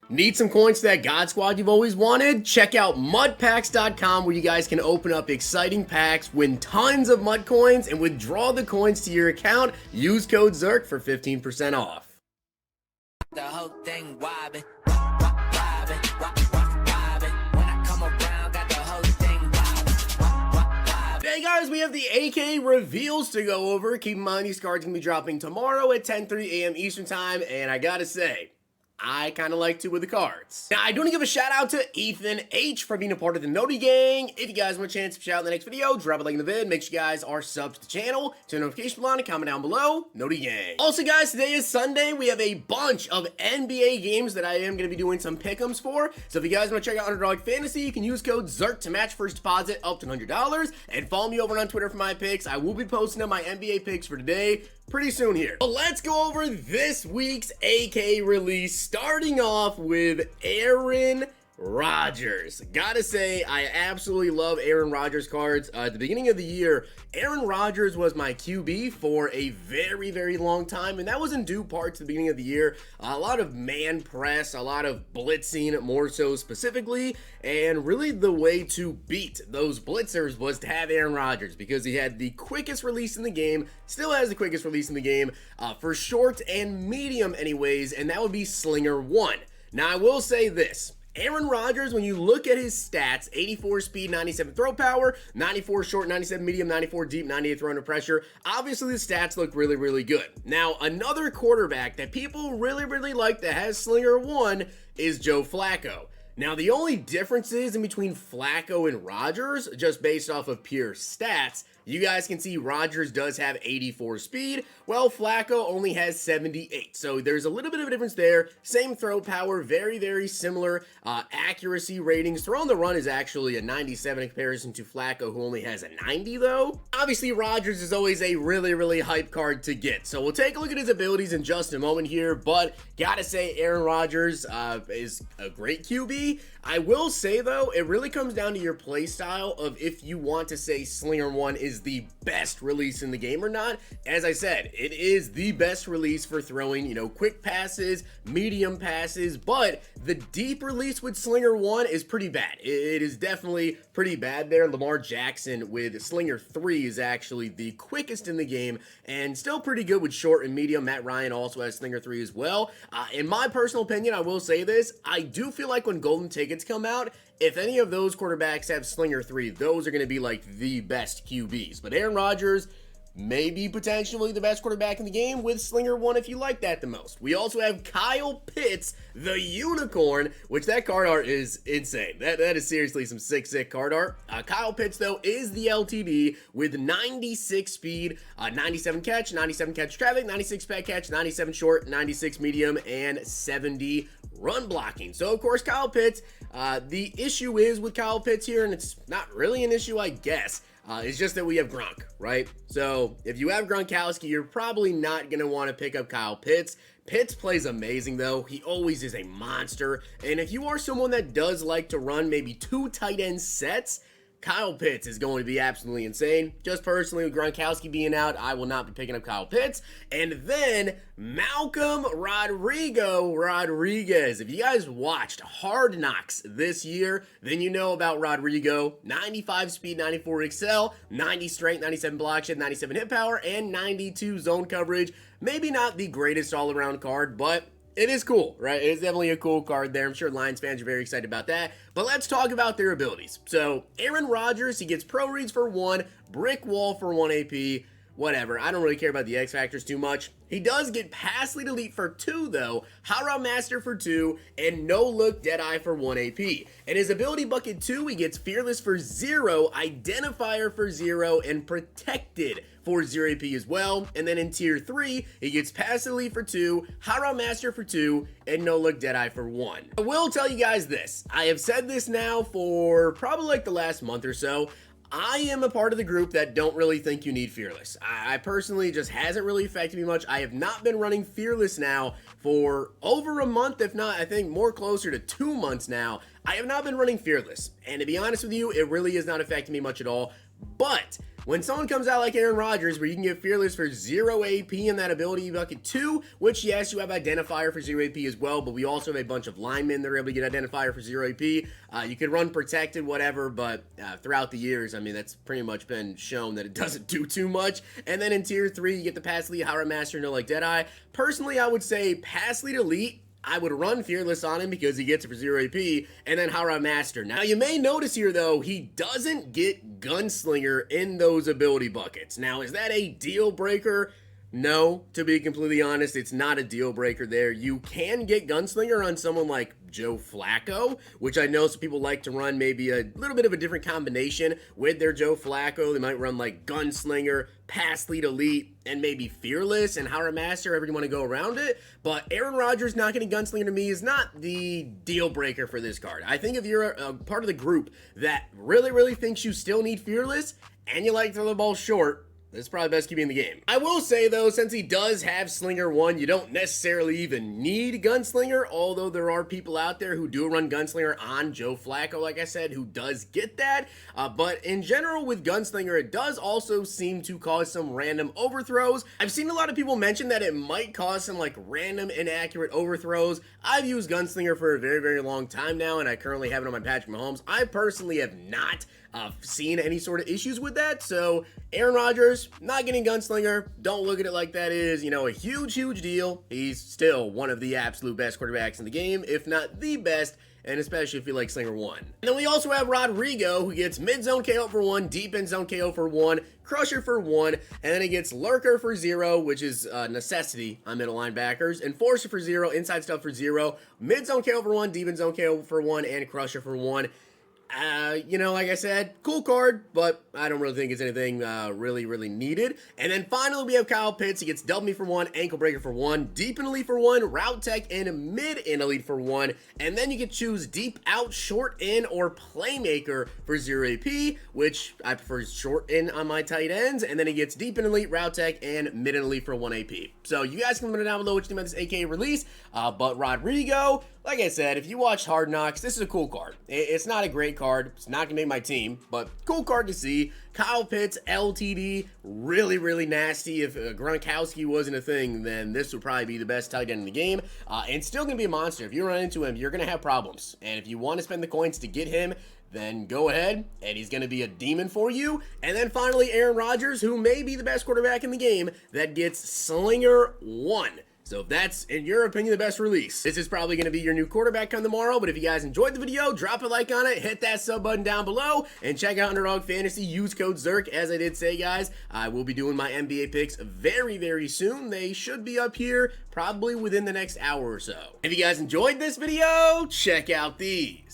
Need some coins to that God Squad you've always wanted? Check out mudpacks.com where you guys can open up exciting packs, win tons of mud coins, and withdraw the coins to your account. Use code ZIRK for 15% off. The whole thing wobbin', wobbin', wobbin'. When I come around, got the whole thing wobbin'. Hey guys, we have the AK reveals to go over. Keep in mind these cards can be dropping tomorrow at 10:03 a.m. Eastern time, and I gotta say, I kind of like two of the cards. Now, I do want to give a shout out to Ethan H for being a part of the Noti Gang. If you guys want a chance to shout out in the next video, drop a like in the vid. Make sure you guys are subs to the channel. Turn the notification bell on and comment down below. Noti Gang. Also, guys, today is Sunday. We have a bunch of NBA games that I am going to be doing some pick'ems for. So if you guys want to check out Underdog Fantasy, you can use code ZIRK to match first deposit up to $100. And follow me over on Twitter for my picks. I will be posting up my NBA picks for today pretty soon here. But let's go over this week's AK release, starting off with Aaron Rodgers. Gotta say, I absolutely love Aaron Rodgers cards. At the beginning of the year, Aaron Rodgers was my QB for a very, very long time, and that was in due part to the beginning of the year. A lot of man press, a lot of blitzing more so specifically, and really the way to beat those blitzers was to have Aaron Rodgers because he had the quickest release in the game, still has the quickest release in the game, for short and medium anyways, and that would be Slinger 1. Now, I will say this. Aaron Rodgers, when you look at his stats, 84 speed, 97 throw power, 94 short, 97 medium, 94 deep, 98 throw under pressure. Obviously, the stats look really, really good. Now, another quarterback that people really, really like that has Slinger 1 is Joe Flacco. Now, the only differences in between Flacco and Rodgers, just based off of pure stats, you guys can see Rodgers does have 84 speed, while Flacco only has 78. So there's a little bit of a difference there. Same throw power, very, very similar accuracy ratings. Throw on the run is actually a 97 in comparison to Flacco, who only has a 90 though. Obviously, Rodgers is always a really, really hype card to get. So we'll take a look at his abilities in just a moment here, but gotta say Aaron Rodgers is a great QB. I will say though, it really comes down to your play style of if you want to say Slinger 1 is the best release in the game or not. As I said, it is the best release for throwing, quick passes, medium passes, but the deep release with Slinger 1 is pretty bad. It is definitely pretty bad there. Lamar Jackson with Slinger 3 is actually the quickest in the game and still pretty good with short and medium. Matt Ryan also has Slinger 3 as well. In my personal opinion, I will say this, I do feel like when golden tickets come out, if any of those quarterbacks have Slinger 3, those are going to be like the best QBs. But Aaron Rodgers may be potentially the best quarterback in the game with Slinger 1 if you like that the most. We also have Kyle Pitts, the Unicorn, which that card art is insane. That is seriously some sick card art. Kyle Pitts, though, is the LTD with 96 speed, 97 catch, 97 catch traffic, 96 back catch, 97 short, 96 medium, and 70 run blocking. So, of course, Kyle Pitts, the issue is with Kyle Pitts here, and it's not really an issue, I guess. It's just that we have Gronk, right? So if you have Gronkowski, you're probably not going to want to pick up Kyle Pitts. Pitts plays amazing, though. He always is a monster. And if you are someone that does like to run maybe 2 tight end sets, Kyle Pitts is going to be absolutely insane. Just personally, with Gronkowski being out, I will not be picking up Kyle Pitts. And then Malcolm Rodriguez. If you guys watched Hard Knocks this year, then you know about Rodrigo. 95 speed, 94 excel, 90 strength, 97 block shed, 97 hit power, and 92 zone coverage. Maybe not the greatest all-around card, but it is cool, right? It is definitely a cool card there. I'm sure Lions fans are very excited about that. But let's talk about their abilities. So, Aaron Rodgers, he gets Pro Reads for 1, Brick Wall for 1 AP, whatever. I don't really care about the X Factors too much. He does get Pass Lead Elite for 2, though, Hot Route Master for 2, and No Look Deadeye for 1 AP. And his ability bucket 2, he gets Fearless for 0, Identifier for 0, and Protected for 0 AP as well. And then in tier 3, he gets Pass Elite for 2, Hot Route Master for 2, and No Look Deadeye for 1. I will tell you guys this. I have said this now for probably like the last month or so. I am a part of the group that don't really think you need Fearless. I personally just hasn't really affected me much. I have not been running Fearless now for over a month, if not, I think more closer to 2 months now. I have not been running Fearless, and to be honest with you, it really has not affected me much at all. But When someone comes out like Aaron Rodgers, where you can get Fearless for 0 AP in that ability bucket 2, which yes, you have Identifier for 0 AP as well, but we also have a bunch of linemen that are able to get Identifier for 0 AP. You could run Protected, whatever, but throughout the years, I mean, that's pretty much been shown that it doesn't do too much. And then in Tier 3, you get the Pass Lead, Howrah Master, No Like Deadeye. Personally, I would say Pass Lead Elite, I would run Fearless on him because he gets it for 0 AP, and then Howrah Master. Now, you may notice here, though, he doesn't get Gunslinger in those ability buckets. Now, is that a deal breaker? No, to be completely honest, it's not a deal breaker there. You can get Gunslinger on someone like Joe Flacco, which I know some people like to run maybe a little bit of a different combination with their Joe Flacco. They might run like Gunslinger, Pass Lead Elite, and maybe Fearless and Howrah Master, however you want to go around it. But Aaron Rodgers not getting Gunslinger to me is not the deal breaker for this card. I think if you're a part of the group that really thinks you still need Fearless and you like to throw the ball short, it's probably the best QB in the game. I will say, though, since he does have Slinger 1, you don't necessarily even need Gunslinger, although there are people out there who do run Gunslinger on Joe Flacco, like I said, who does get that. But in general, with Gunslinger, it does also seem to cause some random overthrows. I've seen a lot of people mention that it might cause some, like, random inaccurate overthrows. I've used Gunslinger for a very long time now, and I currently have it on my Patrick Mahomes. I personally have not seen any sort of issues with that, so Aaron Rodgers not getting Gunslinger, don't look at it like that is, you know, a huge deal. He's still one of the absolute best quarterbacks in the game, if not the best, and especially if you like Slinger 1. And then we also have Rodrigo, who gets mid-zone KO for 1, deep end zone KO for 1, Crusher for 1, and then he gets Lurker for 0, which is a necessity on middle linebackers, Enforcer for 0, inside stuff for 0, mid-zone KO for 1, deep end zone KO for 1, and Crusher for 1. You know, like I said, cool card, but I don't really think it's anything really needed. And then finally, we have Kyle Pitts. He gets Double Me for 1, Ankle Breaker for 1, Deep and Elite for 1, Route Tech and Mid and Elite for 1. And then you can choose Deep Out, Short In, or Playmaker for 0 AP, which I prefer Short In on my tight ends. And then he gets Deep and Elite, Route Tech, and Mid and Elite for 1 AP. So you guys can let me know down below what you think about this AKA release. But Rodrigo, like I said, if you watched Hard Knocks, this is a cool card. It's not a great card. It's not going to make my team, but cool card to see. Kyle Pitts, LTD, really nasty. If Gronkowski wasn't a thing, then this would probably be the best tight end in the game. And still going to be a monster. If you run into him, you're going to have problems. And if you want to spend the coins to get him, then go ahead, and he's going to be a demon for you. And then finally, Aaron Rodgers, who may be the best quarterback in the game, that gets Slinger 1. So if that's, in your opinion, the best release, this is probably going to be your new quarterback come tomorrow. But if you guys enjoyed the video, drop a like on it, hit that sub button down below, and check out Underdog Fantasy. Use code ZIRK. As I did say, guys, I will be doing my NBA picks very soon. They should be up here probably within the next hour or so. If you guys enjoyed this video, check out these.